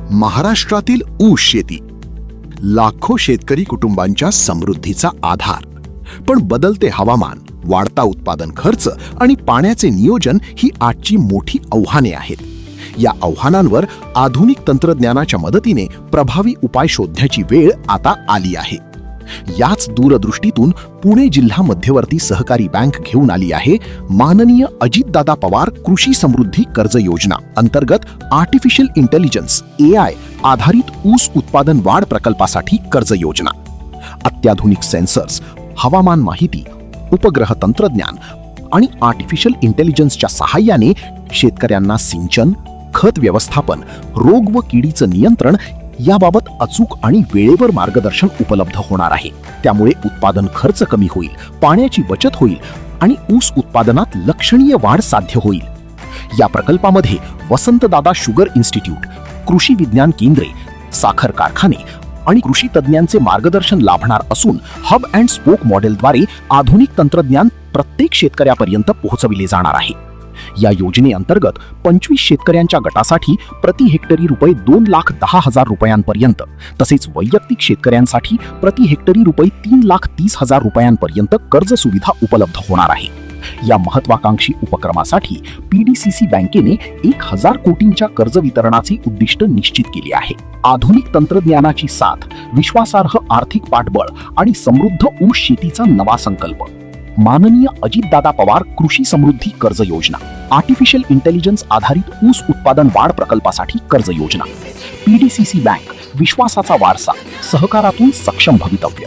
महाराष्ट्रातील ऊस शेती लाखो शेतकरी कुटुंबांच्या समृद्धीचा आधार. पण बदलते हवामान, वाढता उत्पादन खर्च आणि पाण्याचे नियोजन ही आजची मोठी आव्हाने आहेत. या आव्हानांवर आधुनिक तंत्रज्ञानाच्या मदतीने प्रभावी उपाय शोधण्याची वेळ आता आली आहे. याच दूरदृष्टीतून पुणे जिल्हा मध्यवर्ती सहकारी बँक घेऊन आली आहे माननीय अजितदादा पवार कृषी समृद्धी कर्ज योजना अंतर्गत आर्टिफिशियल इंटेलिजन्स AI आधारित ऊस उत्पादन वाढ प्रकल्पासाठी कर्ज योजना. अत्याधुनिक सेन्सर्स, हवामान माहिती, उपग्रह तंत्रज्ञान आणि आर्टिफिशियल इंटेलिजन्सच्या सहाय्याने शेतकऱ्यांना सिंचन, खत व्यवस्थापन, रोग व किडीचं नियंत्रण याबाबत अचूक आणि वेळेवर मार्गदर्शन उपलब्ध होणार आहे. त्यामुळे उत्पादन खर्च कमी होईल, पाण्याची बचत होईल आणि ऊस उत्पादनात लक्षणीय वाढ साध्य होईल. या प्रकल्पामध्ये वसंतदादा शुगर इन्स्टिट्यूट, कृषी विज्ञान केंद्रे, साखर कारखाने आणि कृषी तज्ज्ञांचे मार्गदर्शन लाभणार असून हब अँड स्पोक मॉडेलद्वारे आधुनिक तंत्रज्ञान प्रत्येक शेतकऱ्यापर्यंत पोहोचविले जाणार आहे. या योजनेअंतर्गत 25 शेतकऱ्यांच्या गटासाठी प्रति हेक्टरी रुपये 2,10,000 रुपयांपर्यंत, तसेच वैयक्तिक शेतकऱ्यांसाठी प्रति हेक्टरी रुपये 3,30,000 रुपयांपर्यंत कर्ज सुविधा उपलब्ध होणार आहे. या महत्वाकांक्षी उपक्रमासाठी PDCC बँकेने 1,000 कोटींच्या कर्ज वितरणाचे उद्दिष्ट निश्चित केले आहे. आधुनिक तंत्रज्ञानाची साथ, विश्वासार्ह आर्थिक पाठबळ आणि समृद्ध ऊस शेतीचा नवा संकल्प. माननीय अजितदादा पवार कृषी समृद्धी कर्ज योजना, आर्टिफिशियल इंटेलिजन्स आधारित ऊस उत्पादन वाढ प्रकल्पासाठी कर्ज योजना. PDCC बँक, विश्वासाचा वारसा, सहकारातून सक्षम भवितव्य.